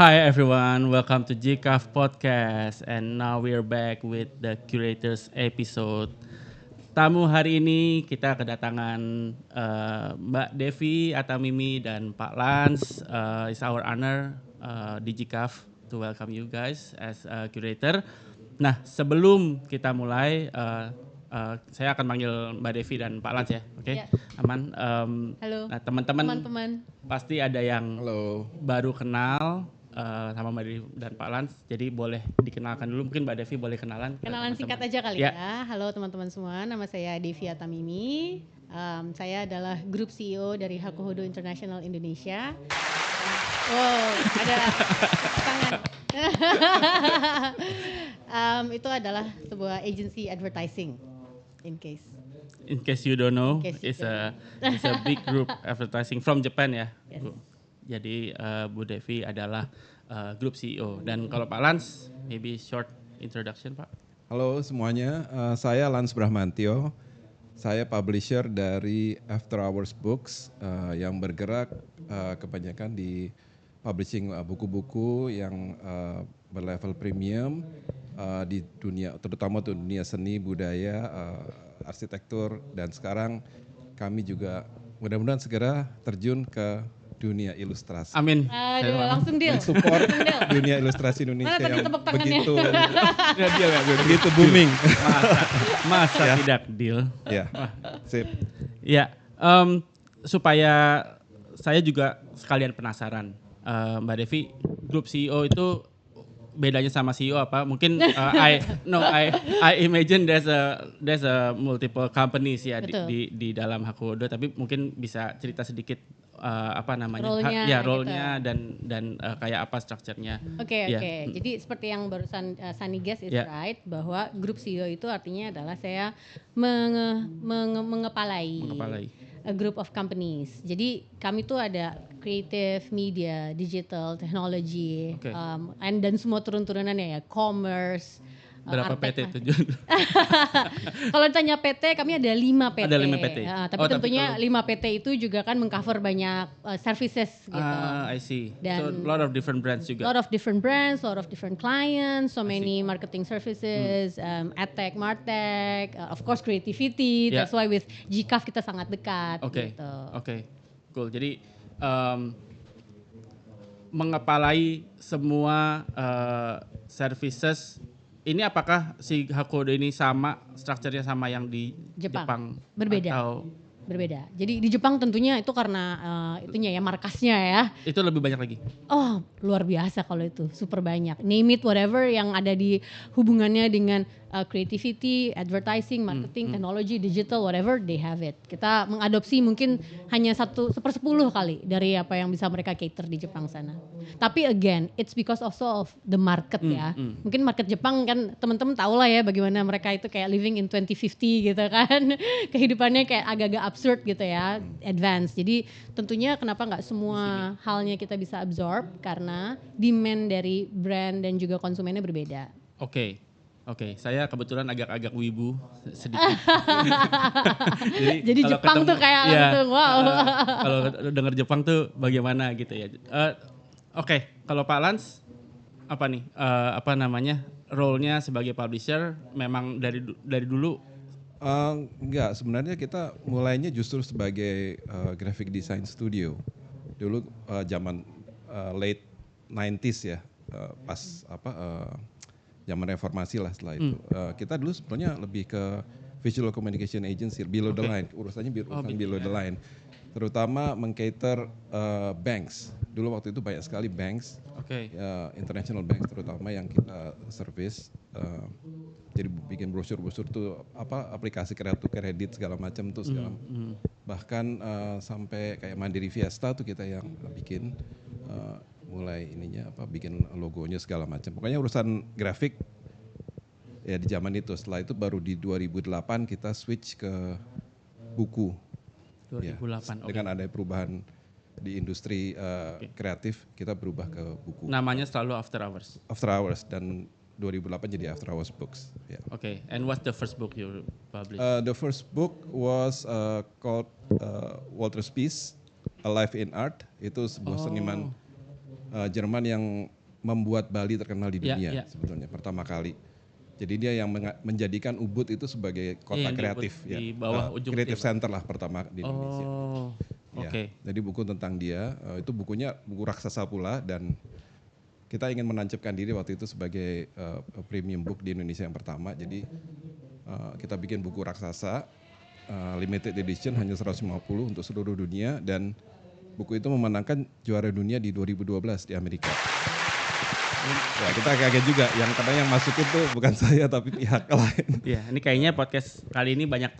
Hi everyone, welcome to GCAF Podcast and now we're back with the curators episode. Tamu hari ini kita kedatangan Mbak Devi Atamimi dan Pak Lans. It's our honor di GCAF to welcome you guys as a curator. Nah sebelum kita mulai, saya akan manggil Mbak Devi dan Pak Lans ya, oke? Ya. Aman. Halo. Nah teman-teman pasti ada yang baru kenal sama Mbak Devi dan Pak Lans, jadi boleh dikenalkan dulu. Mungkin Mbak Devi boleh kenalan. Kenalan singkat aja kali ya. Halo teman-teman semua, nama saya Devi Atamimi. Saya adalah Group CEO dari Hakuhodo International Indonesia. Wow, ada tangan. Itu adalah sebuah agency advertising. In case you don't know, it's a big group advertising from Japan ya. Yes. Jadi Bu Devi adalah Group CEO, dan kalau Pak Lans, maybe short introduction Pak. Halo semuanya, saya Lans Bramantio. Saya publisher dari After Hours Books yang bergerak kebanyakan di publishing buku-buku yang berlevel premium di dunia, terutama untuk dunia seni, budaya, arsitektur, dan sekarang kami juga mudah-mudahan segera terjun ke dunia ilustrasi. Amin. Langsung deal. Support dunia ilustrasi Indonesia yang begitu Deal. booming. Masa ya? Tidak deal. Ya, sip. Ya, supaya saya juga sekalian penasaran, Mbak Devi, Group CEO itu bedanya sama CEO apa? Mungkin I imagine there's a multiple companies ya di dalam Hakuhodo, tapi mungkin bisa cerita sedikit role-nya dan kayak apa strukturnya. Oke. Jadi seperti yang barusan Sunny guess is right, bahwa Group CEO itu artinya adalah saya mengepalai a group of companies. Jadi kami tuh ada creative, media, digital, technology, dan semua turun-turunannya ya, commerce. Berapa PT itu? Kalau ditanya PT, kami ada 5 PT. Ada 5 PT. Tapi tentunya 5 PT itu juga kan mengcover banyak services gitu. I see. Dan so a lot of different brands juga. A lot of different brands, a lot of different clients, so many marketing services, adtech, martech, of course creativity. That's why with GCAF kita sangat dekat. Gitu. Oke. Cool. Jadi mengepalai semua services. Ini apakah si Hakuhodo ini sama strukturnya sama yang di Jepang? Berbeda. Atau? Berbeda. Jadi di Jepang tentunya itu karena itunya ya, markasnya ya. Itu lebih banyak lagi? Oh, luar biasa kalau itu, super banyak. Name it, whatever yang ada di hubungannya dengan creativity, advertising, marketing, teknologi, digital, whatever, they have it. Kita mengadopsi mungkin hanya 1/10 kali dari apa yang bisa mereka cater di Jepang sana. Tapi again, it's because also of the market ya. Mungkin market Jepang kan teman-teman tahu lah ya bagaimana mereka itu kayak living in 2050 gitu kan. Kehidupannya kayak agak-agak absurd gitu ya, advance. Jadi tentunya kenapa nggak semua halnya kita bisa absorb, karena demand dari brand dan juga konsumennya berbeda. Oke, saya kebetulan agak-agak wibu sedikit. Jadi Jepang tuh kayak langsung wow. Kalau dengar Jepang tuh bagaimana gitu ya. Oke, kalau Pak Lans apa nih? Role-nya sebagai publisher memang dari dulu? Enggak, sebenarnya kita mulainya justru sebagai graphic design studio. Dulu zaman late 90s ya, pas zaman reformasi lah setelah itu. Kita dulu sebenarnya lebih ke visual communication agency, below the line, urusannya below the line. Terutama mengcater banks. Dulu waktu itu banyak sekali banks, international banks terutama yang kita service. Jadi bikin brosur-brosur tuh aplikasi kredit segala macam tuh segala. Bahkan sampai kayak Mandiri Fiesta tuh kita yang bikin. Mulai bikin logonya segala macam. Pokoknya urusan grafik ya di zaman itu. Setelah itu baru di 2008 kita switch ke buku. 2008. Ya, dengan ada perubahan di industri kreatif, kita berubah ke buku. Namanya selalu After Hours. After Hours, dan 2008 jadi After Hours Books. Yeah. Okay, and what's the first book you published? The first book was called Walter Spies, A Life in Art. Itu sebuah seniman Jerman yang membuat Bali terkenal di Ya, dunia ya. sebetulnya pertama kali. Jadi dia yang menjadikan Ubud itu sebagai kota yang di kreatif Ubud, di bawah ujung Creative timur. Center lah pertama di Indonesia. Oh, Ya, oke. jadi buku tentang dia itu bukunya buku raksasa pula dan kita ingin menancapkan diri waktu itu sebagai premium book di Indonesia yang pertama. Jadi kita bikin buku raksasa limited edition hanya 150 untuk seluruh dunia dan buku itu memenangkan juara dunia di 2012 di Amerika. Ya, kita kaget juga yang masuk itu bukan saya tapi pihak lain. Ya, ini kayaknya podcast kali ini banyak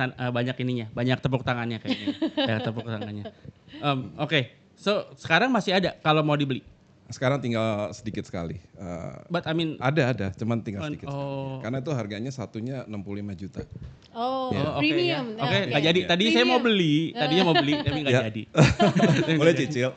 ininya, banyak tepuk tangannya kayaknya. Banyak tepuk tangannya. Oke. So, sekarang masih ada kalau mau dibeli. Sekarang tinggal sedikit sekali. But I mean Ada, cuman tinggal sedikit. oh. Karena itu harganya satunya 65 juta. Oh, Oh, oke, premium. ya. Oke, nggak jadi. Tadi saya mau beli, tadinya mau beli tapi nggak Ya. jadi. Boleh cicil.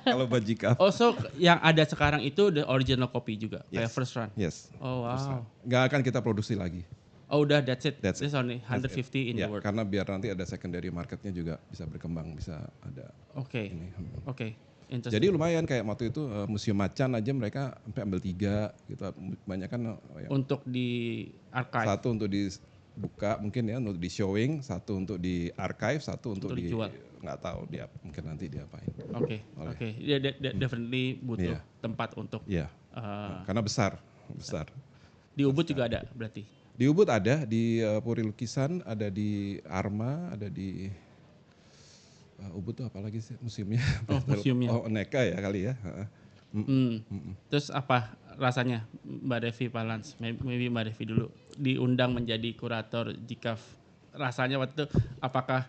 Kalau buat jika. Oh, so yang ada sekarang itu the original copy juga, kayak first run. Yes. Oh, wow. Nggak akan kita produksi lagi. Oh, udah that's it. That's This only 150 in Ya, the world. karena biar nanti ada secondary marketnya juga bisa berkembang, bisa ada. Oke. Ini. Oke. Interesting. Jadi lumayan kayak waktu itu Museum Macan aja mereka sampai ambil 3 gitu. Banyak kan untuk di archive. satu untuk dibuka mungkin ya untuk di showing, satu untuk di archive, satu untuk dijual. Nggak tahu dia mungkin nanti diapain. Oke. Dia definitely butuh Iya. tempat untuk Iya. Karena besar. di Ubud juga ada berarti. Di Ubud ada, di Puri Lukisan, ada di Arma, ada di Ubud tuh apalagi sih museumnya? Oh, museumnya. Oh, Neka ya kali ya. Terus apa rasanya Mbak Devi Palans? Maybe Mbak Devi dulu diundang menjadi kurator GICAF. Rasanya waktu itu apakah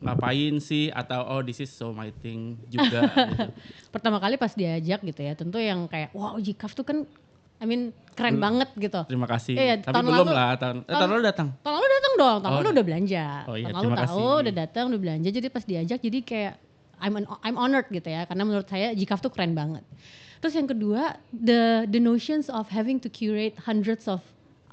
ngapain sih atau oh this is so my thing juga gitu. Pertama kali pas diajak gitu ya, tentu yang kayak wow GICAF tuh kan keren banget gitu. Terima kasih. Iya, Tapi tahun belum lalu- lah tahun lalu datang. Tahun lalu datang dong, tahun lalu udah belanja. Oh iya, Tahun lalu terima tahu kasih. udah datang, udah belanja. Jadi pas diajak jadi kayak I'm honored gitu ya, karena menurut saya GICAF tuh keren banget. Terus yang kedua, the notions of having to curate hundreds of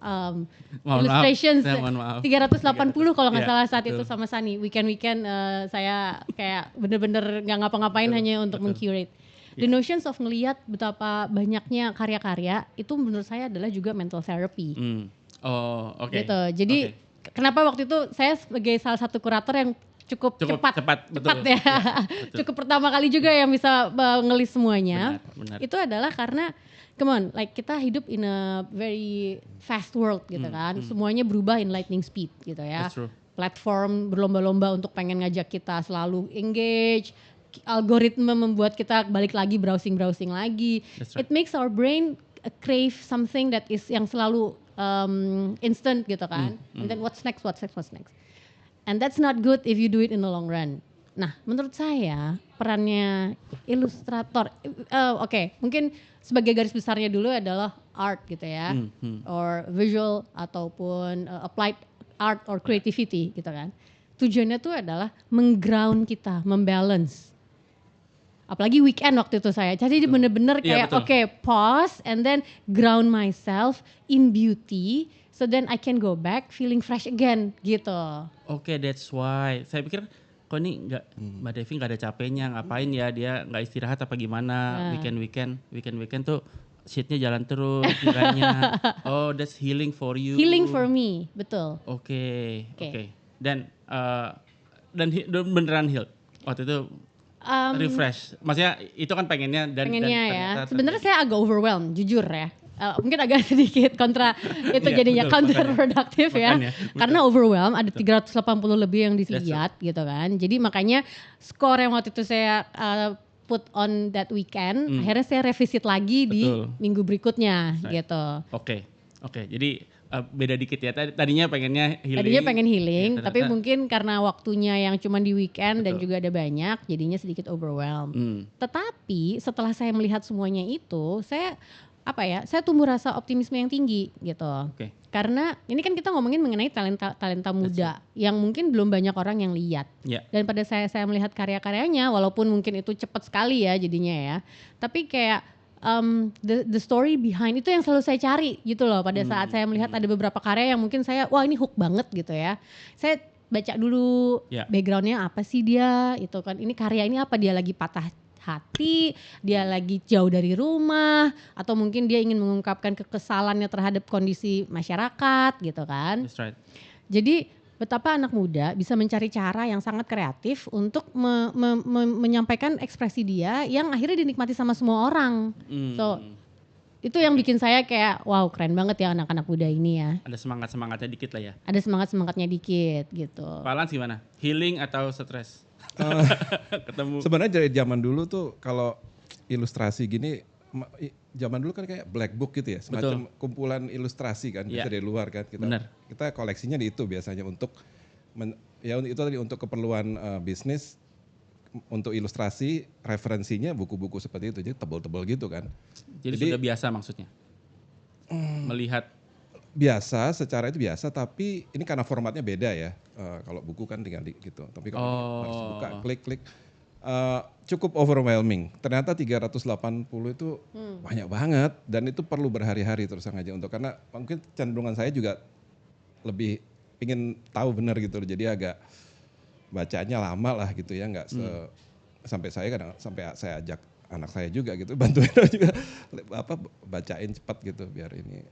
Mohon maaf, illustrations, saya mohon maaf. 380 kalau nggak Iya, salah saat betul. itu sama Sani. Weekend saya kayak bener-bener nggak ngapa-ngapain hanya untuk mengcurate. The notions of ngelihat betapa banyaknya karya-karya itu menurut saya adalah juga mental therapy. Oh, oke. Gitu. Jadi kenapa waktu itu saya sebagai salah satu kurator yang cukup cepat betul. ya. Cukup pertama kali juga yang bisa ngelis semuanya. Benar. Itu adalah karena come on, like kita hidup in a very fast world gitu kan. Semuanya berubah in lightning speed gitu ya. That's true. Platform berlomba-lomba untuk pengen ngajak kita selalu engage. Algoritma membuat kita balik lagi browsing lagi. That's right. It makes our brain crave something that is yang selalu instant gitu kan. And then what's next? And that's not good if you do it in the long run. Nah, menurut saya perannya ilustrator, mungkin sebagai garis besarnya dulu adalah art gitu ya, or visual ataupun applied art or creativity gitu kan. Tujuannya tuh adalah mengground kita, membalance. Apalagi weekend waktu itu saya, jadi bener-bener Iya, kayak pause and then ground myself in beauty, so then I can go back feeling fresh again gitu. Oke, that's why. Saya pikir kok ini Mbak Devi nggak ada capeknya, ngapain ya dia nggak istirahat apa gimana? Weekend tuh shitnya jalan terus kiranya. Oh, that's healing for you. Healing for me, betul. Oke. Dan beneran heal waktu itu. Refresh. Maksudnya itu kan pengennya dan ya. Sebenarnya saya agak overwhelmed, jujur ya. Mungkin agak sedikit kontra itu jadinya betul, counterproductive ya. makanya, Karena overwhelmed ada 380 lebih yang dilihat gitu kan. Jadi makanya skor yang waktu itu saya put on that weekend, akhirnya saya revisit lagi di minggu berikutnya gitu. Oke. Jadi beda dikit ya. Tadinya pengennya healing. Tadinya pengen healing, ya, tapi mungkin karena waktunya yang cuma di weekend dan juga ada banyak, jadinya sedikit overwhelmed. Tetapi setelah saya melihat semuanya itu, saya tumbuh rasa optimisme yang tinggi gitu. Oke. Karena ini kan kita ngomongin mengenai talenta muda yang mungkin belum banyak orang yang lihat. Yeah. Dan pada saya melihat karya-karyanya, walaupun mungkin itu cepat sekali ya jadinya ya, tapi kayak the story behind itu yang selalu saya cari gitu loh. Pada saat saya melihat ada beberapa karya yang mungkin saya, wah ini hook banget gitu ya. Saya baca dulu backgroundnya apa sih dia, itu kan ini karya ini apa dia lagi patah hati, dia lagi jauh dari rumah, atau mungkin dia ingin mengungkapkan kekesalannya terhadap kondisi masyarakat gitu kan. That's right. Jadi betapa anak muda bisa mencari cara yang sangat kreatif untuk menyampaikan ekspresi dia yang akhirnya dinikmati sama semua orang. So itu yang bikin saya kayak wow, keren banget ya anak-anak muda ini ya. Ada semangatnya dikit lah ya. Ada semangatnya dikit gitu. Balance gimana? Healing atau stres? Ketemu. Sebenarnya dari zaman dulu tuh kalau ilustrasi gini, zaman dulu kan kayak black book gitu ya, semacam kumpulan ilustrasi kan, bisa dari luar kan. Kita koleksinya di itu biasanya untuk itu tadi untuk keperluan bisnis, untuk ilustrasi referensinya buku-buku seperti itu, jadi tebal-tebal gitu kan. Jadi sudah biasa maksudnya melihat. Biasa, secara itu biasa, tapi ini karena formatnya beda ya. Kalau buku kan tinggal gitu, tapi kalau harus buka klik-klik. Cukup overwhelming. Ternyata 380 itu banyak banget dan itu perlu berhari-hari terus aja untuk, karena mungkin cenderungan saya juga lebih pingin tahu benar gitu, jadi agak bacanya lama lah gitu ya, nggak sampai saya ajak anak saya juga gitu, bantuin juga bacain cepat gitu biar ini,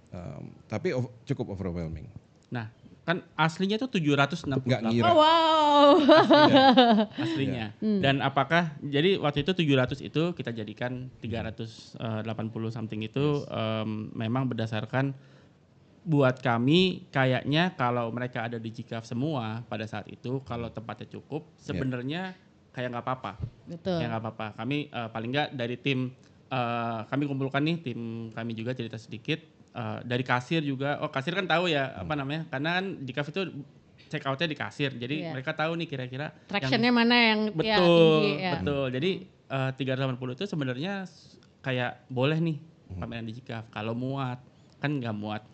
tapi cukup overwhelming. Nah kan aslinya tuh 768. Nggak ngira. Oh, wow. Aslinya. Dan apakah jadi waktu itu 700 itu kita jadikan 380 something itu memang berdasarkan buat kami kayaknya kalau mereka ada di GCAF semua pada saat itu, kalau tempatnya cukup sebenarnya kayak nggak apa-apa. Betul. Kayak nggak apa-apa. Kami paling nggak dari tim kami kumpulkan nih, tim kami juga cerita sedikit dari kasir juga. Oh kasir kan tahu ya apa namanya, karena kan GCAF itu check outnya di kasir, jadi mereka tahu nih kira-kira traction-nya mana yang betul, tinggi. Betul. Jadi 380 itu sebenarnya kayak boleh nih pameran di GCAF kalau muat. Kan nggak muat,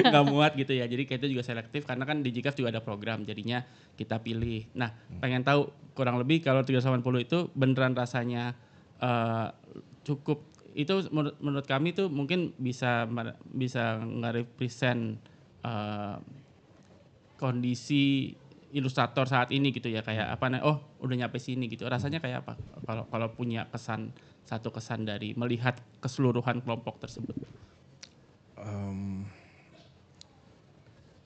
nggak muat gitu ya. Jadi kita juga selektif karena kan di GCAF juga ada program, jadinya kita pilih. Nah, pengen tahu kurang lebih kalau 380 itu beneran rasanya cukup. Itu menurut kami tuh mungkin bisa nge-represent kondisi ilustrator saat ini gitu ya, kayak apa nih? Oh, udah nyampe sini gitu. Rasanya kayak apa? Kalau punya satu kesan dari melihat keseluruhan kelompok tersebut.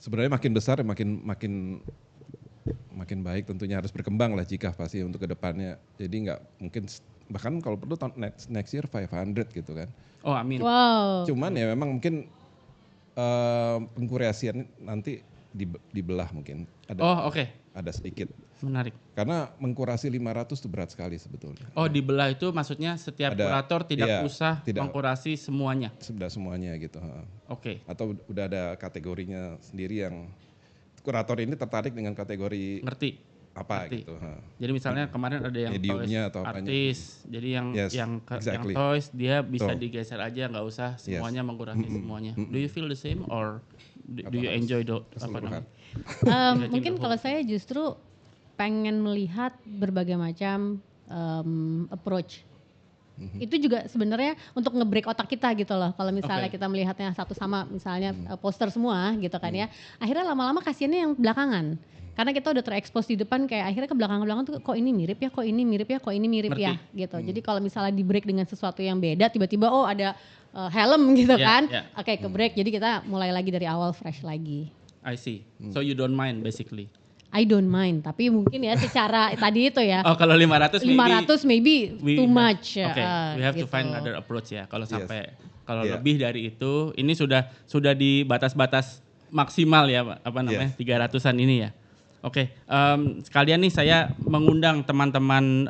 Sebenarnya makin besar makin baik, tentunya harus berkembang lah GCAF pasti untuk kedepannya. Jadi nggak mungkin, bahkan kalau perlu next year 500 gitu kan. Oh amin. Wow. Cuman ya memang mungkin pengkreasian nanti dibelah mungkin. Ada sedikit. Menarik. Karena mengkurasi 500 itu berat sekali sebetulnya. Oh dibelah itu maksudnya setiap kurator tidak usah mengkurasi semuanya? Sudah semuanya gitu. Oke. Atau udah ada kategorinya sendiri yang kurator ini tertarik dengan kategori ngerti gitu. Jadi misalnya kemarin ada yang toys artis, jadi yang toys dia bisa digeser aja, nggak usah semuanya mengkurasi semuanya. Do you feel the same or do you enjoy mungkin kalau saya justru pengen melihat berbagai macam approach. Itu juga sebenarnya untuk nge-break otak kita gitu loh. Kalau misalnya kita melihatnya satu sama, misalnya poster semua gitu kan ya. Akhirnya lama-lama kasihannya yang belakangan. Karena kita udah terekspos di depan, kayak akhirnya ke belakang-belakang tuh kok ini mirip ya, kok ini mirip ya, kok ini mirip ya gitu. Jadi kalau misalnya di-break dengan sesuatu yang beda, tiba-tiba oh ada helm gitu kan. Oke, ke-break. Jadi kita mulai lagi dari awal, fresh lagi. I see. So you don't mind basically? I don't mind, tapi mungkin ya secara tadi itu ya. Oh kalau 500 maybe too much. Oke, we have to find another approach ya. Kalau sampai lebih dari itu, ini sudah di batas-batas maksimal ya, apa namanya 300-an ini ya. Oke, sekalian nih saya mengundang teman-teman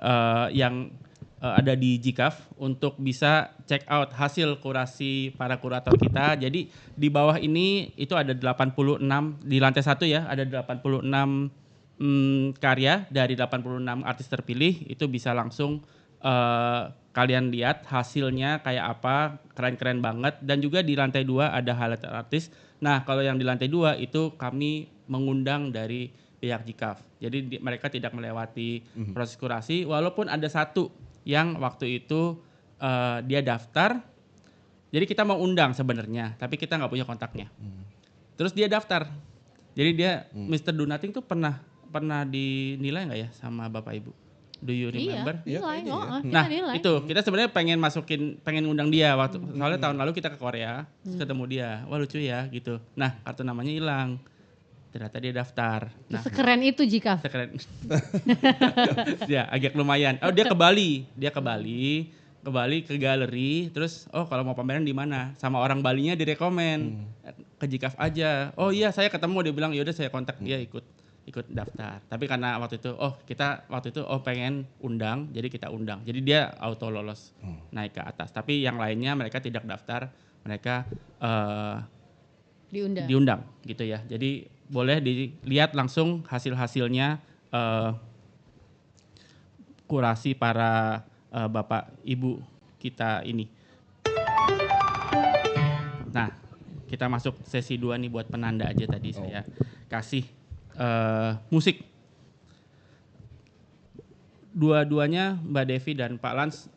yang ada di GCAF untuk bisa check out hasil kurasi para kurator kita. Jadi di bawah ini itu ada 86, di lantai 1 ya, ada 86 karya dari 86 artis terpilih. Itu bisa langsung kalian lihat hasilnya kayak apa, keren-keren banget. Dan juga di lantai 2 ada highlight artis. Nah kalau yang di lantai 2 itu kami mengundang dari pihak GCAF. Jadi mereka tidak melewati proses kurasi, walaupun ada satu yang waktu itu dia daftar, jadi kita mau undang sebenarnya, tapi kita nggak punya kontaknya. Terus dia daftar, jadi dia Mr. Do Nothing tuh pernah dinilai nggak ya sama Bapak Ibu? Do you remember? Iya, nilai. kayaknya ya. Kita Nah nilai. itu kita sebenarnya pengen undang dia waktu soalnya tahun lalu kita ke Korea terus ketemu dia, wah lucu ya gitu. Nah kartu namanya hilang, ternyata dia daftar. Nah Sekeren itu Jika. sekeren, ya agak lumayan. Oh dia ke Bali ke galeri, terus kalau mau pameran di mana? Sama orang Balinya direkomen ke Jikaf aja. Oh iya saya ketemu, dia bilang yaudah saya kontak dia ikut daftar. Tapi karena waktu itu kita pengen undang, jadi kita undang. Jadi dia auto lolos naik ke atas. Tapi yang lainnya mereka tidak daftar, mereka diundang gitu ya. Jadi boleh dilihat langsung hasil-hasilnya kurasi para bapak ibu kita ini. Nah, kita masuk sesi 2 nih buat penanda aja tadi saya kasih musik. Dua-duanya Mbak Devi dan Pak Lans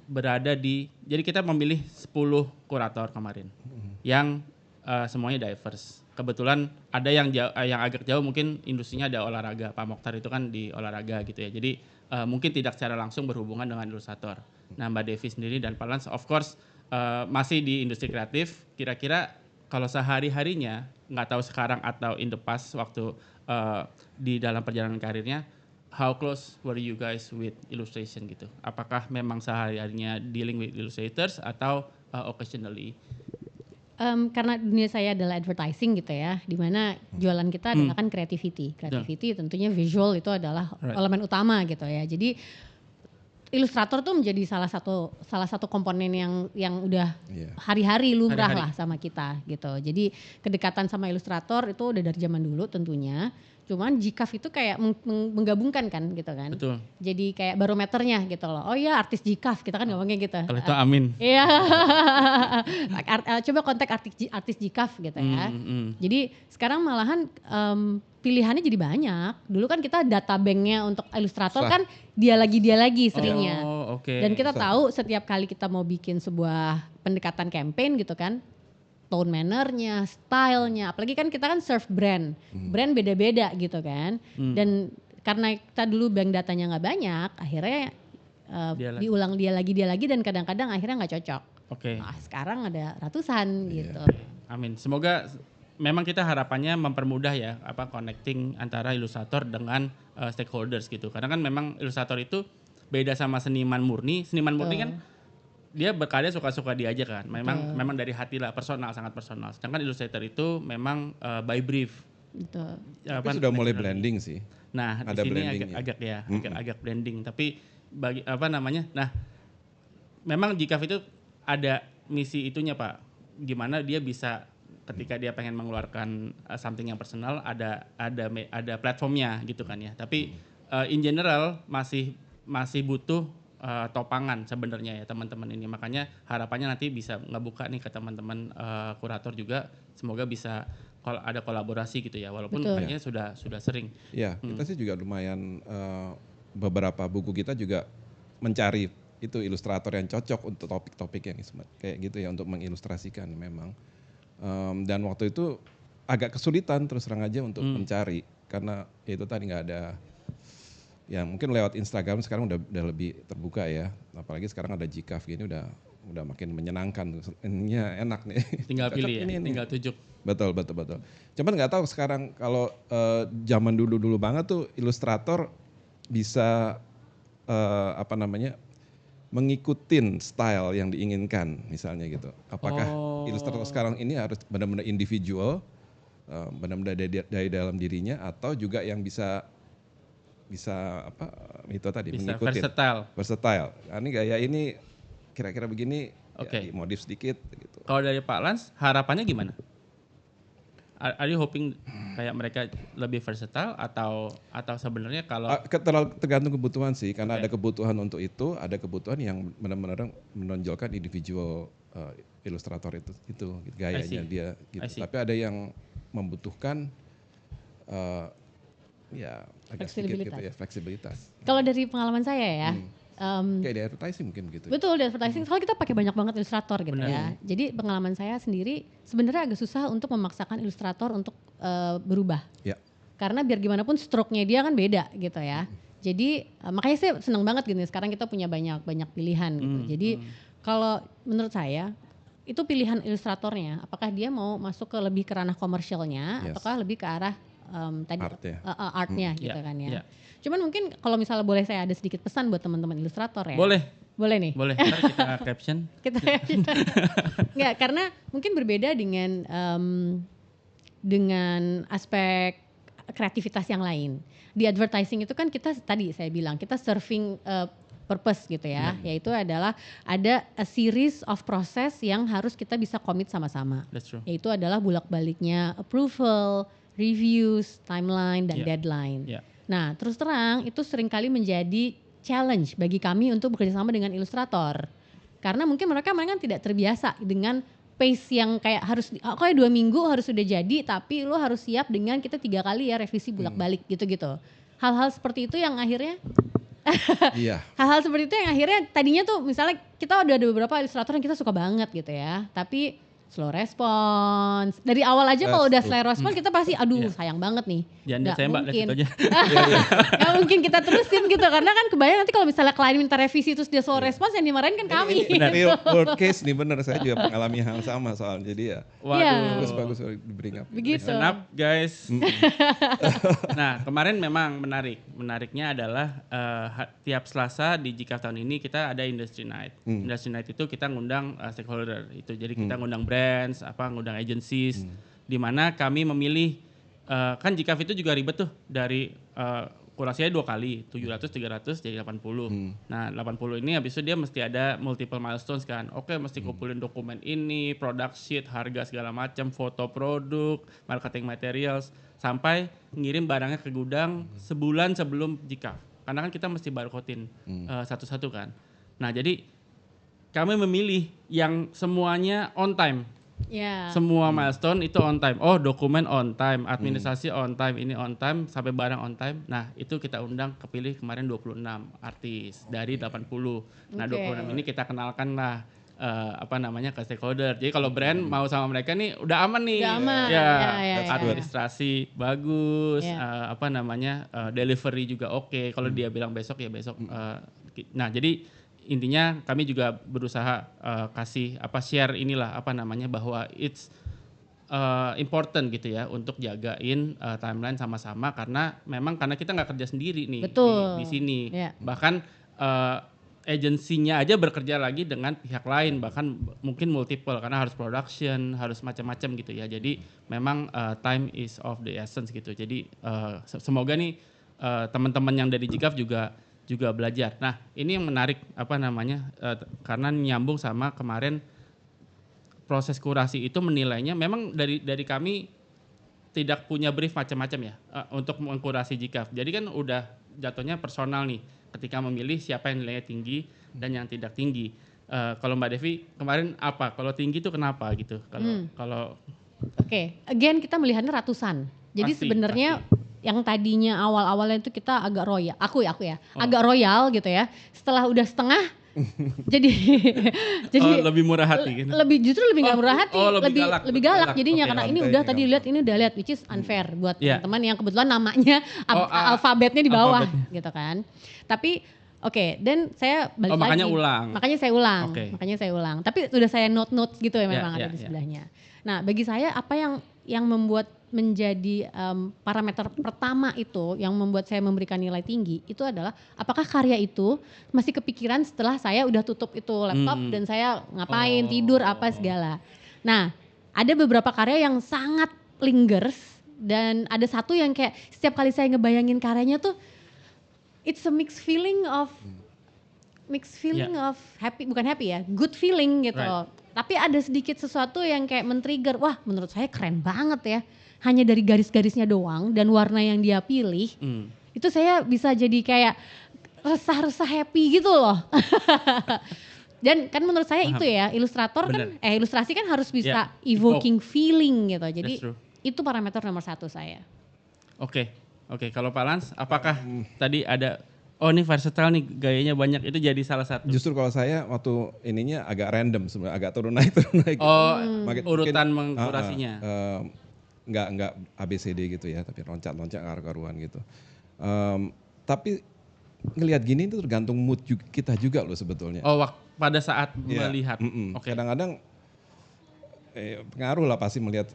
berada jadi kita memilih 10 kurator kemarin yang semuanya diverse. Kebetulan ada yang agak jauh, mungkin industrinya ada olahraga. Pak Mokhtar itu kan di olahraga gitu ya. Jadi mungkin tidak secara langsung berhubungan dengan ilustrator. Nah Mbak Devi sendiri dan Pak Lans of course masih di industri kreatif. Kira-kira kalau sehari-harinya, nggak tahu sekarang atau in the past waktu di dalam perjalanan karirnya, how close were you guys with illustration gitu? Apakah memang sehari-harinya dealing with illustrators atau occasionally? Karena dunia saya adalah advertising gitu ya, dimana jualan kita adalah kan creativity. Creativity tentunya visual itu adalah elemen utama gitu ya. Jadi ilustrator tuh menjadi salah satu komponen yang udah hari-hari lumrah lah sama kita gitu. Jadi kedekatan sama ilustrator itu udah dari zaman dulu tentunya. Cuman Jikaf itu kayak menggabungkan kan gitu kan. Betul. Jadi kayak barometernya gitu loh. Oh iya artis Jikaf, kita kan ngomongnya gitu. Kalau itu amin. Iya. Coba kontak artis Jikaf gitu ya. Jadi sekarang malahan pilihannya jadi banyak. Dulu kan kita data banknya untuk ilustrator kan dia lagi seringnya. Dan kita tahu setiap kali kita mau bikin sebuah pendekatan campaign gitu kan, tone mannernya, stylenya, apalagi kan kita kan serve brand beda-beda gitu kan. Dan karena kita dulu bank datanya nggak banyak, akhirnya diulang dia lagi dan kadang-kadang akhirnya nggak cocok. Nah, sekarang ada ratusan gitu. Amin. Semoga memang kita harapannya mempermudah ya connecting antara ilustrator dengan stakeholders gitu. Karena kan memang ilustrator itu beda sama seniman murni. Seniman murni kan dia berkarya suka-suka dia aja kan. Memang dari hati lah, personal, sangat personal. Sedangkan illustrator itu memang by brief. Betul. Tapi sudah mulai blending sih. Nah, ada di sini agak blending. Tapi bagi nah memang Jikaf itu ada misi itunya Pak. Gimana dia bisa ketika dia pengen mengeluarkan something yang personal ada platformnya gitu kan ya. Tapi in general masih butuh topangan sebenarnya ya teman-teman ini. Makanya harapannya nanti bisa ngebuka nih ke teman-teman kurator juga, semoga bisa ada kolaborasi gitu ya, walaupun kayaknya sudah sering. Ya, kita sih juga lumayan beberapa buku kita juga mencari itu ilustrator yang cocok untuk topik-topik yang kayak gitu ya, untuk mengilustrasikan memang. Dan waktu itu agak kesulitan terus terang aja untuk mencari, karena itu tadi nggak ada. Ya mungkin lewat Instagram sekarang udah lebih terbuka ya, apalagi sekarang ada Jikaf gini udah makin menyenangkan, ini enak nih. Tinggal pilih ya, tinggal tujuk. Betul. Cuman nggak tahu sekarang kalau zaman dulu banget tuh ilustrator bisa mengikutin style yang diinginkan misalnya gitu. Apakah ilustrator sekarang ini harus benar-benar individual, benar-benar dari dalam dirinya, atau juga yang bisa itu tadi bisa mengikuti versatile. Nah, ini gaya ini kira-kira begini, ya, modif sedikit gitu. Kalau dari Pak Lans harapannya gimana? Are you hoping kayak mereka lebih versatile atau sebenarnya kalau tergantung kebutuhan sih, karena ada kebutuhan untuk itu, ada kebutuhan yang benar-benar menonjolkan individual ilustrator itu gayanya dia gitu. Tapi ada yang membutuhkan ya agak sedikit gitu ya, fleksibilitas. Kalau dari pengalaman saya ya, kayak di advertising mungkin gitu. Betul, di advertising. Soalnya kita pakai banyak banget ilustrator gitu ya. Jadi pengalaman saya sendiri sebenarnya agak susah untuk memaksakan ilustrator untuk berubah. Ya. Karena biar gimana pun stroke-nya dia kan beda gitu ya. Jadi makanya saya senang banget gini sekarang kita punya banyak pilihan gitu. Jadi kalau menurut saya itu pilihan ilustratornya, apakah dia mau masuk ke lebih ke ranah komersialnya, ataukah lebih ke arah tadi artnya gitu kan ya. Cuman mungkin kalau misalnya boleh saya ada sedikit pesan buat teman-teman ilustrator ya. Boleh nih. Boleh. Ntar kita caption. Nggak, karena mungkin berbeda dengan aspek kreativitas yang lain. Di advertising itu kan kita tadi saya bilang kita serving purpose gitu ya, yaitu adalah ada a series of process yang harus kita bisa commit sama-sama. That's true. Yaitu adalah bolak-baliknya approval, reviews, timeline dan deadline. Nah, terus terang itu seringkali menjadi challenge bagi kami untuk bekerjasama dengan ilustrator. Karena mungkin mereka tidak terbiasa dengan pace yang kayak harus kayak 2 minggu harus sudah jadi, tapi lo harus siap dengan kita 3 kali ya revisi bolak-balik gitu-gitu. Hal-hal seperti itu yang akhirnya hal-hal seperti itu yang akhirnya tadinya tuh misalnya kita udah ada beberapa ilustrator yang kita suka banget gitu ya, tapi slow response. Dari awal aja kalau udah slow response kita pasti sayang banget nih. Jangan saya Mbak, mungkin. aja. Gak mungkin kita terusin gitu karena kan kebayang nanti kalau misalnya klien minta revisi terus dia slow response yang dimarahin kan kami. Ini worst case nih bener, saya juga mengalami hal sama soalnya. Jadi ya bagus diberi up. Begitu. Senap guys. Nah kemarin memang menariknya adalah tiap Selasa di GCAF tahun ini kita ada Industry Night. Industry Night itu kita ngundang stakeholder itu, jadi kita ngundang brands, ngundang agencies, di mana kami memilih kan GCAF itu juga ribet tuh dari kurasinya 2 kali, 700, 300 jadi 80. Nah 80 ini habis itu dia mesti ada multiple milestones kan. Oke, mesti kumpulin dokumen ini, product sheet, harga segala macam, foto produk, marketing materials, sampai ngirim barangnya ke gudang sebulan sebelum GCAF. Karena kan kita mesti barcode-in satu-satu kan. Nah jadi kami memilih yang semuanya on time. Semua milestone itu on time. Oh, dokumen on time, administrasi on time, ini on time, sampai barang on time. Nah, itu kita undang kepilih kemarin 26 artis dari 80. Nah, 26 ini kita kenalkan lah ke stakeholder. Jadi kalau brand mau sama mereka nih udah aman nih. Udah aman. Administrasi bagus, delivery juga oke. Kalau dia bilang besok ya besok. Nah, jadi intinya kami juga berusaha share bahwa it's important gitu ya untuk jagain timeline sama-sama karena kita nggak kerja sendiri nih di sini. Bahkan agensinya aja bekerja lagi dengan pihak lain, bahkan mungkin multiple karena harus production, harus macam-macam gitu ya. Jadi memang time is of the essence gitu. Jadi semoga nih teman-teman yang dari GCAF juga belajar. Nah, ini yang menarik karena nyambung sama kemarin proses kurasi itu menilainya memang dari kami tidak punya brief macam-macam ya untuk mengkurasi GCAF. Jadi kan udah jatuhnya personal nih ketika memilih siapa yang nilainya tinggi dan yang tidak tinggi. Kalau Mbak Devi kemarin apa? Kalau tinggi itu kenapa gitu? Kalau again kita melihatnya ratusan. Jadi sebenarnya yang tadinya awal-awalnya itu kita agak royal, aku ya, agak royal gitu ya. Setelah udah setengah, jadi lebih murah hati gitu. Justru lebih nggak murah hati, lebih galak jadinya karena ini udah lihat which is unfair buat teman-teman yang kebetulan namanya alfabetnya di bawah gitu kan. Tapi dan saya balik lagi. Makanya saya ulang. Tapi udah saya note gitu ya memang ada di sebelahnya. Nah, bagi saya apa yang membuat menjadi parameter pertama itu yang membuat saya memberikan nilai tinggi itu adalah apakah karya itu masih kepikiran setelah saya udah tutup itu laptop dan saya ngapain, tidur apa segala. Nah, ada beberapa karya yang sangat lingers dan ada satu yang kayak setiap kali saya ngebayangin karyanya tuh it's a mixed feeling of happy, bukan happy ya, good feeling gitu. Right. Tapi ada sedikit sesuatu yang kayak men-trigger, wah menurut saya keren banget ya. Hanya dari garis-garisnya doang dan warna yang dia pilih, itu saya bisa jadi kayak resah-resah happy gitu loh. Dan kan menurut saya itu ya, ilustrasi kan harus bisa evoking feeling gitu. Jadi itu parameter nomor 1 saya. Oke. Kalau Pak Lans, apakah tadi ada ini versatile nih, gayanya banyak, itu jadi salah satu? Justru kalau saya waktu ininya agak random sebenarnya, agak turun naik. Urutan mengkurasinya. Enggak ABCD gitu ya, tapi loncat-loncat karuan gitu. Tapi ngelihat gini itu tergantung mood kita juga loh sebetulnya. Oh, pada saat Iya, melihat. Oke. Kadang-kadang pengaruh lah pasti melihat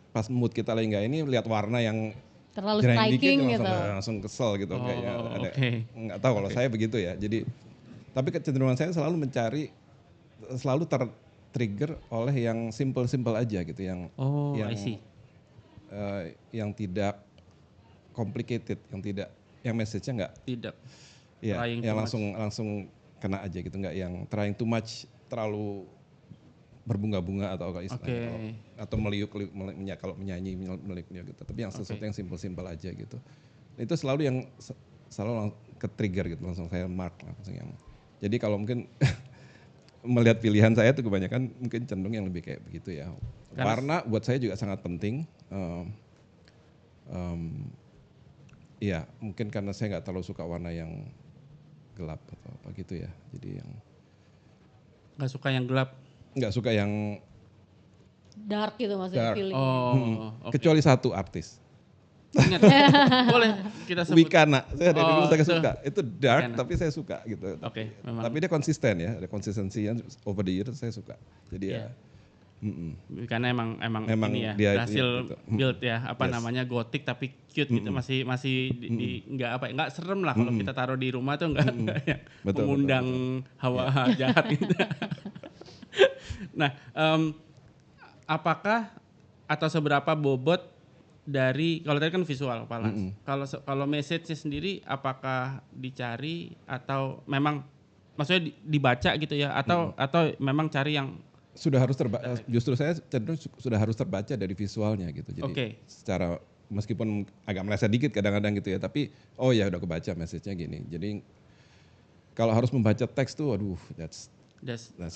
pas mood kita lagi nggak ini lihat warna yang Terlalu jreng dikit striking langsung, gitu. langsung kesel gitu kayaknya ada oke. nggak tahu kalau saya begitu ya. Jadi tapi kecenderungan saya selalu mencari selalu tertrigger oleh yang simple aja gitu yang Oh, yang I see. yang tidak complicated, yang message-nya nggak Tidak. ya Trying yang too langsung kena aja gitu, nggak yang trying too much terlalu berbunga-bunga atau kalau istilahnya atau kalau menyanyi meliuk-liuk gitu, tapi yang sesuatu yang simple aja gitu. Itu selalu yang selalu ke trigger gitu, langsung saya mark langsung yang. Jadi kalau mungkin melihat pilihan saya tuh kebanyakan mungkin cenderung yang lebih kayak begitu ya. Warna buat saya juga sangat penting. Iya, mungkin karena saya nggak terlalu suka warna yang gelap atau apa gitu ya. Jadi yang Nggak suka yang gelap. nggak suka yang Dark gitu maksudnya dark. feelingnya. Oh, oke. Kecuali satu artis. Ingat. Boleh kita sebut. Wikana, saya dari dulu saya itu. suka. Itu dark Wikana. tapi saya suka gitu. Oke, memang. Tapi dia konsisten ya, ada konsistensinya over the years saya suka. Jadi ya. Karena emang Memang ini ya dia itu berhasil ya, gitu. build ya apa Yes. namanya gotik tapi cute gitu masih nggak apa nggak serem lah kalau kita taruh di rumah tuh nggak yang Betul, mengundang hawa jahat gitu. Nah, apakah atau seberapa bobot dari kalau tadi kan visual Palans. Kalau message sendiri apakah dicari atau memang maksudnya dibaca gitu ya atau memang cari yang Sudah harus justru saya cenderung sudah harus terbaca dari visualnya gitu. Jadi secara meskipun agak meleset dikit kadang-kadang gitu ya, tapi oh ya udah kebaca message-nya gini. Jadi kalau harus membaca teks tuh aduh that's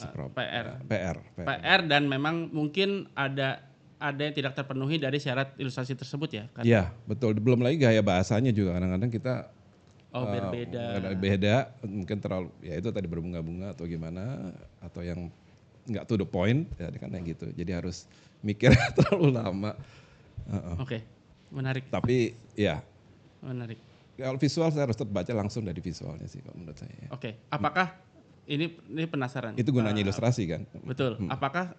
a problem. PR dan memang mungkin ada yang tidak terpenuhi dari syarat ilustrasi tersebut ya kan? Iya, betul. Belum lagi gaya bahasanya juga kadang-kadang kita berbeda, mungkin terlalu ya itu tadi berbunga-bunga atau gimana atau yang nggak to the point ya kan yang gitu. Jadi harus mikir terlalu lama. Oke, menarik. Tapi ya menarik. Kalau visual saya harus terbaca langsung dari visualnya sih kalau menurut saya. Oke, apakah ini penasaran? Itu gunanya ilustrasi kan? Betul. Apakah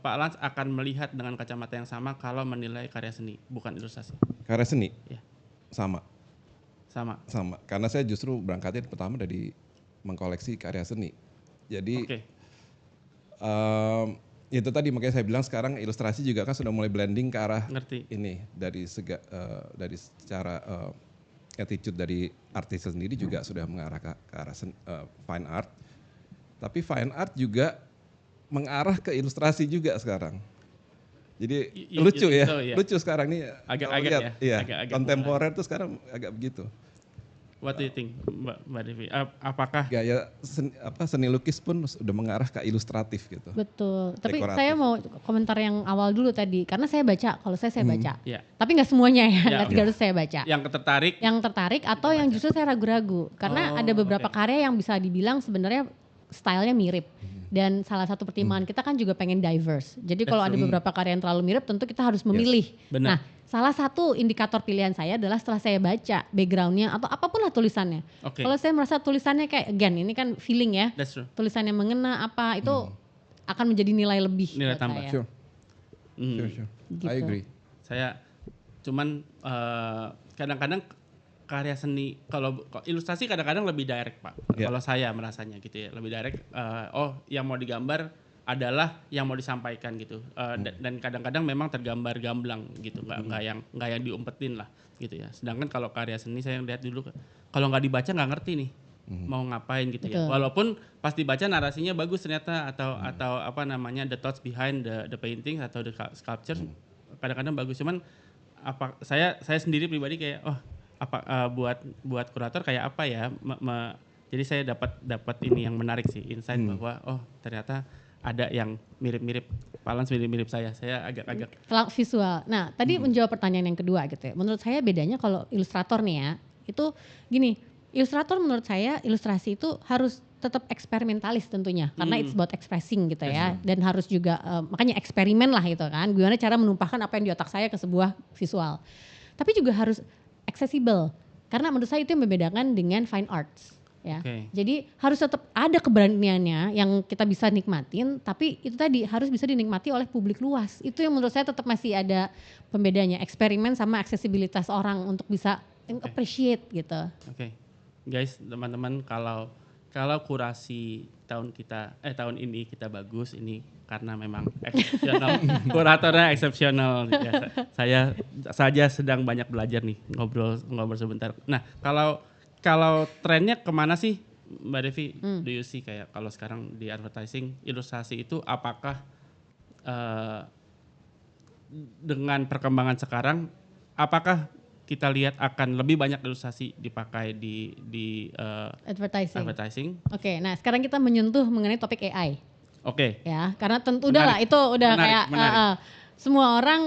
Pak Lans akan melihat dengan kacamata yang sama kalau menilai karya seni bukan ilustrasi? Karya seni? Ya. Sama. Karena saya justru berangkatnya pertama dari mengkoleksi karya seni. Jadi itu tadi makanya saya bilang sekarang ilustrasi juga kan sudah mulai blending ke arah ini dari secara attitude dari artis sendiri juga sudah mengarah ke arah fine art. Tapi fine art juga mengarah ke ilustrasi juga sekarang. Jadi lucu ya, lucu sekarang nih. Agak-agak ya. Iya, kontemporer tuh sekarang agak begitu. What do you think, Mbak Devi? Apakah gaya seni lukis pun sudah mengarah ke ilustratif gitu? Betul. Tapi dekoratif. saya mau komentar yang awal dulu tadi, karena saya baca. Kalau saya baca. Yeah. Tapi nggak semuanya ya, nggak harus saya baca. Yang tertarik atau yang justru saya ragu-ragu, karena ada beberapa karya yang bisa dibilang sebenarnya stylenya mirip. Dan salah satu pertimbangan kita kan juga pengen diverse. Jadi kalau ada beberapa karya yang terlalu mirip, tentu kita harus memilih. Yes. Nah, salah satu indikator pilihan saya adalah setelah saya baca backgroundnya atau apapun lah tulisannya. Kalau saya merasa tulisannya kayak, again ini kan feeling ya, tulisannya mengena apa itu akan menjadi nilai lebih. Nilai tambah. Saya. Sure. Gitu. I agree. Saya cuman kadang-kadang karya seni kalau ilustrasi kadang-kadang lebih direct Pak. Kalau saya merasanya gitu ya, lebih direct. Yang mau digambar adalah yang mau disampaikan gitu. Dan kadang-kadang memang tergambar gamblang gitu, nggak yang diumpetin lah gitu ya. Sedangkan kalau karya seni saya lihat dulu kalau nggak dibaca nggak ngerti nih mau ngapain gitu. Betul. Ya. Walaupun pas dibaca narasinya bagus ternyata atau apa namanya the thoughts behind the painting atau the sculpture kadang-kadang bagus. Cuman saya sendiri pribadi kayak buat kurator kayak apa ya? Jadi saya dapat ini yang menarik sih, insight bahwa ternyata ada yang mirip-mirip, Palans mirip-mirip saya agak-agak visual. Nah, tadi menjawab pertanyaan yang kedua gitu ya. Menurut saya bedanya kalau ilustrator nih ya, itu gini, ilustrator menurut saya ilustrasi itu harus tetap eksperimentalis tentunya, karena it's about expressing gitu ya, dan harus juga makanya eksperimen lah gitu kan, gimana cara menumpahkan apa yang di otak saya ke sebuah visual. Tapi juga harus accessible. Karena menurut saya itu yang membedakan dengan fine arts. Ya, Oke. jadi harus tetap ada keberaniannya yang kita bisa nikmatin, tapi itu tadi harus bisa dinikmati oleh publik luas. Itu yang menurut saya tetap masih ada pembedanya, eksperimen sama aksesibilitas orang untuk bisa appreciate gitu. Oke. Guys, teman-teman, kalau kurasi tahun ini kita bagus, ini karena memang eksepsional. Kuratornya eksepsional. Ya, saya saja sedang banyak belajar nih, ngobrol sebentar. Nah, kalau trennya kemana sih, Mbak Devi? Do you see kayak kalau sekarang di advertising ilustrasi itu apakah dengan perkembangan sekarang, apakah kita lihat akan lebih banyak ilustrasi dipakai di advertising? Oke, nah sekarang kita menyentuh mengenai topik AI. Oke. Ya, karena tentu Menarik. itu udah Menarik. semua orang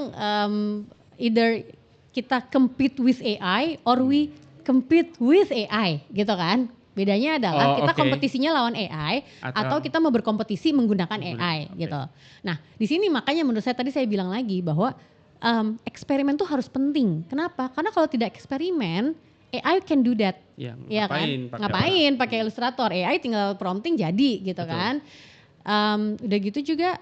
either kita compete with AI or we compete with AI gitu kan. Bedanya adalah kita kompetisinya lawan AI atau kita mau berkompetisi menggunakan AI gitu. Nah, di sini makanya menurut saya tadi saya bilang lagi bahwa eksperimen tuh harus penting. Kenapa? Karena kalau tidak eksperimen, AI can do that. Ya kan? Ngapain pakai Illustrator? AI tinggal prompting jadi gitu kan. Udah gitu juga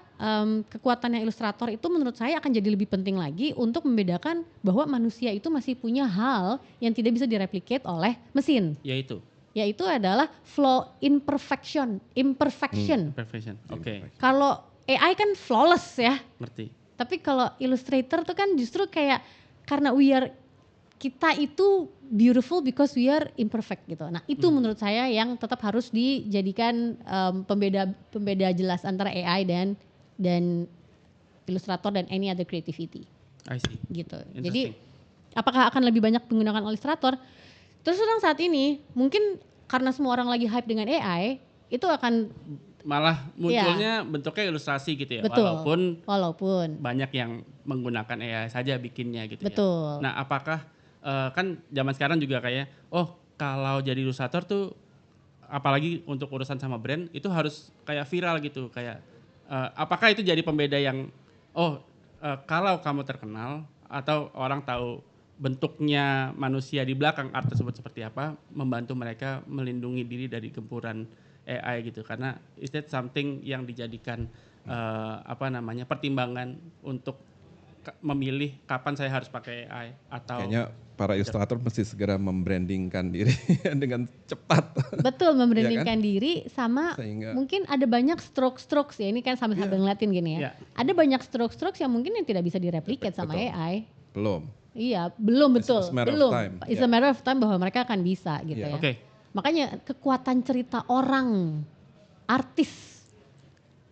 kekuatannya Illustrator itu menurut saya akan jadi lebih penting lagi untuk membedakan bahwa manusia itu masih punya hal yang tidak bisa direplicate oleh mesin. Yaitu adalah imperfection. Oke. Kalau AI kan flawless ya. Ngerti. Tapi kalau Illustrator tuh kan justru kayak karena kita itu beautiful because we are imperfect gitu. Nah itu menurut saya yang tetap harus dijadikan pembeda jelas antara AI dan Illustrator dan any other creativity. I see. Gitu. Jadi apakah akan lebih banyak menggunakan Illustrator? Terus terang saat ini mungkin karena semua orang lagi hype dengan AI itu akan malah munculnya bentuknya ilustrasi gitu ya. Betul. Walaupun banyak yang menggunakan AI saja bikinnya gitu. Betul. Ya. Nah apakah kan zaman sekarang juga kayak kalau jadi ilustrator tuh apalagi untuk urusan sama brand itu harus kayak viral gitu, kayak apakah itu jadi pembeda yang kalau kamu terkenal atau orang tahu bentuknya manusia di belakang art tersebut seperti apa, membantu mereka melindungi diri dari gempuran AI gitu, karena is that something yang dijadikan pertimbangan untuk memilih kapan saya harus pakai AI atau kayaknya para ilustrator mesti segera membrandingkan diri dengan cepat. Betul, membrandingkan diri sama sehingga, mungkin ada banyak strokes ya, ini kan sambil ngeliatin gini ya. Ada banyak strokes yang mungkin yang tidak bisa direplicate sama AI. Belum. Iya, belum betul. Belum. It's a matter of time bahwa mereka akan bisa gitu ya. Makanya kekuatan cerita orang, artis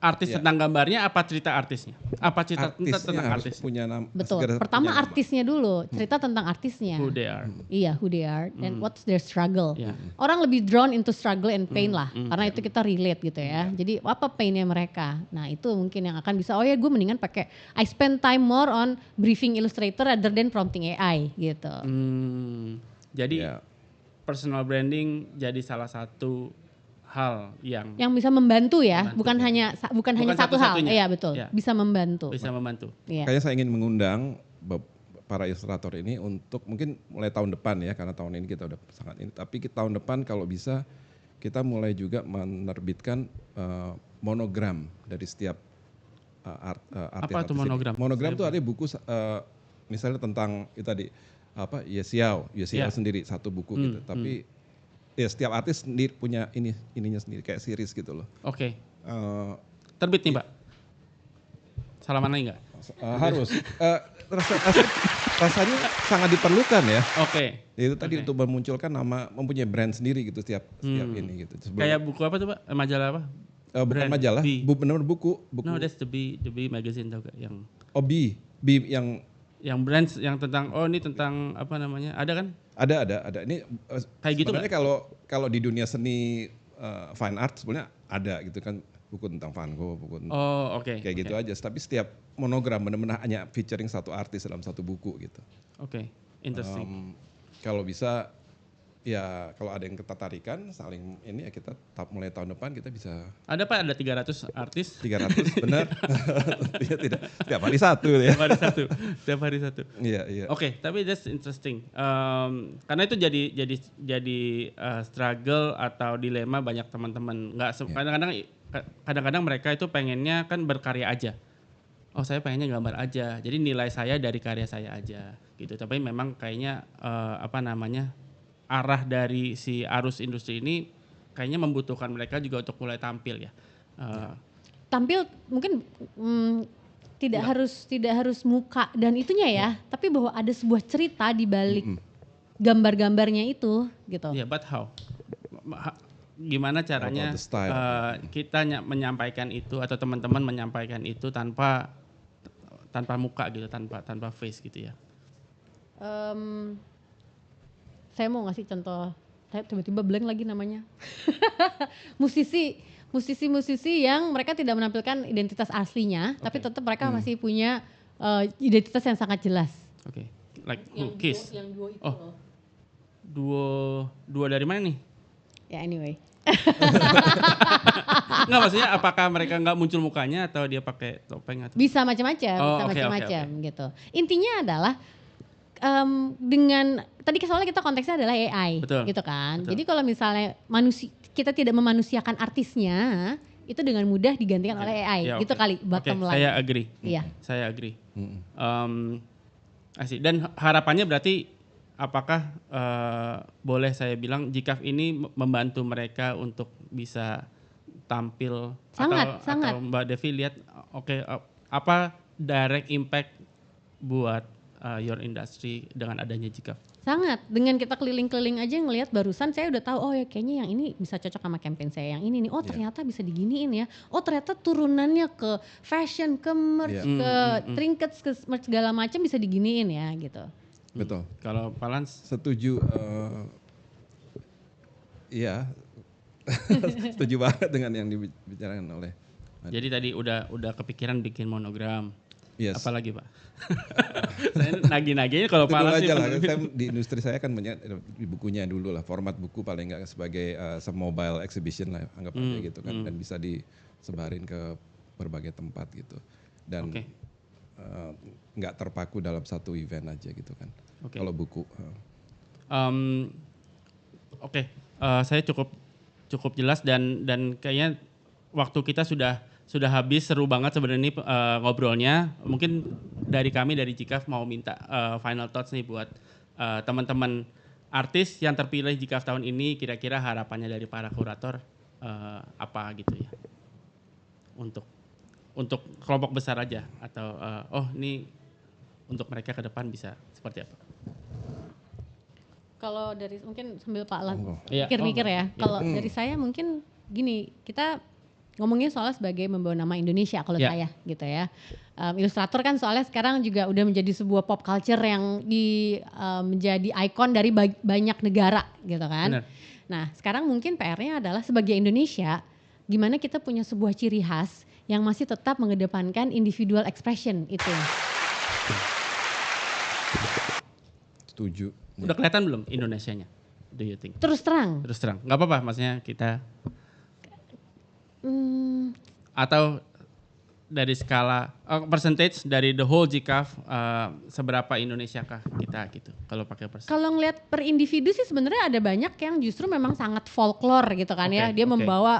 tentang gambarnya apa cerita artisnya? Apa cerita tentang artis? Punya nama. Betul. Pertama artisnya dulu, cerita tentang artisnya. Who they are. Iya, who they are and what's their struggle. Orang lebih drawn into struggle and pain lah, karena itu kita relate gitu ya. Jadi apa painnya mereka? Nah itu mungkin yang akan bisa. Gue mendingan pakai. I spend time more on briefing Illustrator rather than prompting AI gitu. Jadi personal branding jadi salah satu hal yang bisa membantu ya, bukan hanya satu hal. Iya betul, bisa membantu. Kayaknya saya ingin mengundang para ilustrator ini untuk mungkin mulai tahun depan ya, karena tahun ini kita udah sangat ini. Tapi tahun depan kalau bisa kita mulai juga menerbitkan monogram dari setiap artis. Apa itu monogram? Monogram itu ada buku misalnya tentang itu tadi Yesiao sendiri satu buku gitu. Tapi ya setiap artis sendiri punya ininya sendiri kayak series gitu loh. Oke. Terbit nih Pak. Salaman lagi nggak? Harus. Rasanya sangat diperlukan ya. Oke. Itu tadi untuk memunculkan nama, mempunyai brand sendiri gitu setiap ini gitu. Kayak buku apa tuh Pak? Majalah apa? Bukan majalah, benar-benar buku. No, that's the B magazine tau gak? Yang B yang brand yang tentang ini tentang apa namanya? Ada kan? Ada. Ini kayak gitu sebenarnya kalau di dunia seni fine art sebenarnya ada gitu kan, buku tentang Van Gogh, buku tentang kayak gitu aja. Tapi setiap monogram benar-benar hanya featuring satu artis dalam satu buku gitu. Oke, interesting. Kalau bisa ya kalau ada yang ketertarikan saling ini ya kita mulai tahun depan kita bisa Ada Pak, ada 300 artis. 300 benar. Ya, tidak tiap hari satu ya. Tiap hari satu. Iya. Oke, tapi that's interesting. Karena itu jadi struggle atau dilema banyak teman-teman. Kadang-kadang mereka itu pengennya kan berkarya aja. Oh, saya pengennya gambar aja. Jadi nilai saya dari karya saya aja gitu. Tapi memang kayaknya arah dari si arus industri ini kayaknya membutuhkan mereka juga untuk mulai tampil ya. Tampil mungkin tidak harus muka dan itunya ya, tapi bahwa ada sebuah cerita di balik gambar-gambarnya itu gitu. Yeah, but how? Gimana caranya kita menyampaikan itu atau teman-teman menyampaikan itu tanpa muka gitu, tanpa face gitu ya? Saya mau ngasih contoh, saya tiba-tiba blank lagi namanya. musisi yang mereka tidak menampilkan identitas aslinya, tapi tetap mereka masih punya identitas yang sangat jelas. Oke, like Kiss. Yang duo itu loh. Duo dari mana nih? Ya anyway. Nggak, maksudnya apakah mereka nggak muncul mukanya atau dia pakai topeng atau? Bisa macam-macam, gitu. Intinya adalah dengan tadi soalnya kita konteksnya adalah AI, gitu kan. Betul. Jadi kalau misalnya kita tidak memanusiakan artisnya, itu dengan mudah digantikan oleh AI, gitu kali bottom line. Saya agree. Iya. Saya agree. Dan harapannya berarti apakah boleh saya bilang GCAF ini membantu mereka untuk bisa tampil sangat. atau Mbak Devi lihat apa direct impact buat your industry dengan adanya GCAF? Sangat, dengan kita keliling-keliling aja ngelihat barusan saya udah tahu, oh ya kayaknya yang ini bisa cocok sama campaign saya yang ini nih. Oh ternyata bisa diginiin ya. Oh ternyata turunannya ke fashion, ke merch, ke trinkets, ke merch segala macam bisa diginiin ya gitu. Betul. Kalau Palans? Setuju. Iya. Setuju banget dengan yang dibicarakan oleh. Jadi tadi udah kepikiran bikin monogram. Yes. Apalagi Pak? Saya nagih-nagihnya kalau Palans aja lah. Saya di industri saya kan banyak di bukunya dulu lah, format buku paling nggak sebagai mobile exhibition lah, anggap aja gitu kan, dan bisa disebarin ke berbagai tempat gitu, dan nggak terpaku dalam satu event aja gitu kan. Kalau buku. Saya cukup jelas dan kayaknya waktu kita sudah habis. Seru banget sebenarnya ngobrolnya. Mungkin dari kami dari GCAF mau minta final thoughts nih buat teman-teman artis yang terpilih GCAF tahun ini. Kira-kira harapannya dari para kurator apa gitu ya? Untuk kelompok besar aja atau ini untuk mereka ke depan bisa seperti apa? Kalau dari mungkin sambil Pak Lan mikir-mikir ya. Kalau dari saya mungkin gini, kita ngomongnya soalnya sebagai membawa nama Indonesia kalau saya gitu ya. Ilustrator kan soalnya sekarang juga udah menjadi sebuah pop culture yang menjadi ikon dari banyak negara gitu kan. Bener. Nah sekarang mungkin PR-nya adalah sebagai Indonesia, gimana kita punya sebuah ciri khas yang masih tetap mengedepankan individual expression itu. Setuju. Udah kelihatan belum Indonesianya? Do you think? Terus terang. Nggak apa-apa, maksudnya kita. Atau dari skala percentage dari the whole GCAF seberapa Indonesia kah kita gitu kalau pakai persen? Kalau ngelihat per individu sih sebenarnya ada banyak yang justru memang sangat folklore gitu kan ya. Dia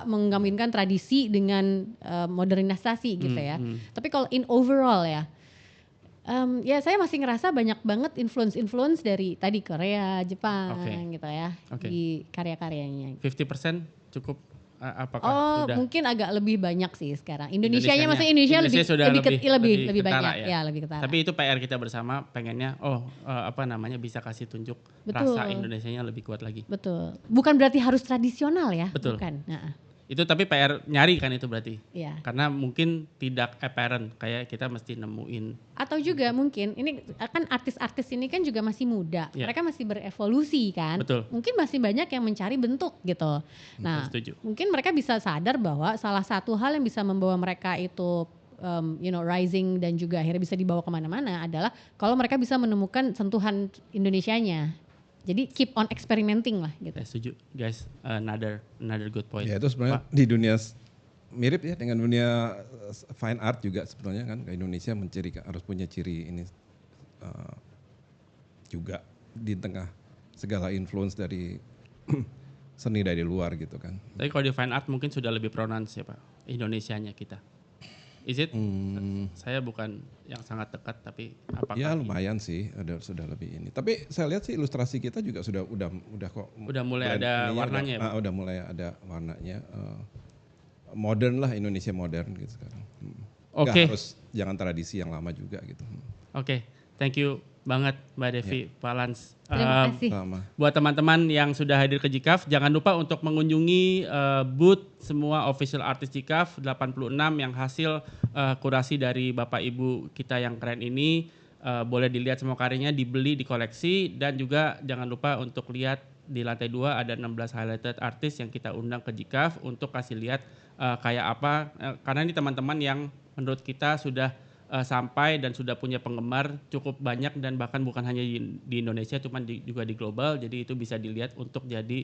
menggabungkan tradisi dengan modernisasi gitu ya. Tapi kalau in overall ya saya masih ngerasa banyak banget influence dari tadi Korea, Jepang gitu ya di karya-karyanya. 50% cukup. Apakah sudah? Mungkin agak lebih banyak sih sekarang. Indonesia lebih banyak ya, lebih ketara. Tapi itu PR kita bersama, pengennya bisa kasih tunjuk rasa Indonesianya lebih kuat lagi. Betul. Bukan berarti harus tradisional ya. Betul. Bukan. Itu tapi PR nyari kan itu berarti. Iya. Karena mungkin tidak apparent, kayak kita mesti nemuin. Atau juga mungkin ini kan artis-artis ini kan juga masih muda. Mereka masih berevolusi kan. Betul. Mungkin masih banyak yang mencari bentuk gitu. Nah, mungkin mereka bisa sadar bahwa salah satu hal yang bisa membawa mereka itu rising dan juga akhirnya bisa dibawa kemana-mana adalah kalau mereka bisa menemukan sentuhan Indonesianya. Jadi keep on experimenting lah gitu. Saya setuju guys, another good point. Ya itu sebenarnya di dunia mirip ya dengan dunia fine art juga sebetulnya kan Indonesia harus punya ciri ini juga di tengah segala influence dari seni dari luar gitu kan. Tapi kalau di fine art mungkin sudah lebih pronounce ya Pak, Indonesianya kita. Is it? Saya bukan yang sangat dekat tapi apakah? Ya lumayan sih, sudah lebih ini. Tapi saya lihat sih ilustrasi kita juga udah kok. Udah mulai ada warnanya ya Pak? Udah mulai ada warnanya. Modern lah, Indonesia modern gitu sekarang. Oke. Jangan tradisi yang lama juga gitu. Oke, thank you banget Mbak Devi, Pak Lans. Terima kasih. Buat teman-teman yang sudah hadir ke GICAF, jangan lupa untuk mengunjungi booth semua official artist GICAF 86 yang hasil kurasi dari Bapak Ibu kita yang keren ini. Boleh dilihat semua karyanya, dibeli, dikoleksi, dan juga jangan lupa untuk lihat di lantai 2 ada 16 highlighted artist yang kita undang ke GICAF untuk kasih lihat kayak apa, karena ini teman-teman yang menurut kita sudah sampai dan sudah punya penggemar cukup banyak dan bahkan bukan hanya di Indonesia cuman juga di global, jadi itu bisa dilihat untuk jadi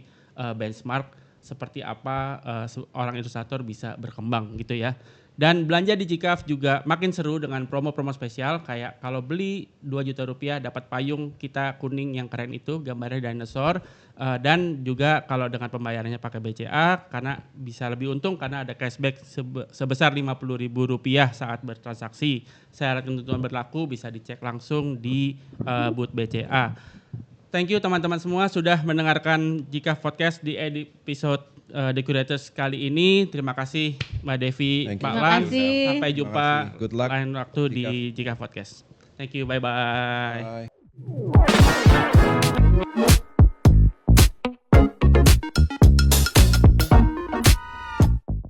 benchmark seperti apa orang ilustrator bisa berkembang gitu ya. Dan belanja di GICAF juga makin seru dengan promo-promo spesial, kayak kalau beli 2 juta rupiah dapat payung kita kuning yang keren itu gambarnya dinosaur, dan juga kalau dengan pembayarannya pakai BCA karena bisa lebih untung karena ada cashback sebesar Rp50.000 saat bertransaksi. Syarat ketentuan berlaku bisa dicek langsung di booth BCA. Thank you teman-teman semua sudah mendengarkan GICAF Podcast di episode The Curators kali ini. Terima kasih Mbak Devi, Pak Lans. Sampai jumpa lain waktu di GICAF Podcast. Thank you, bye-bye. Bye.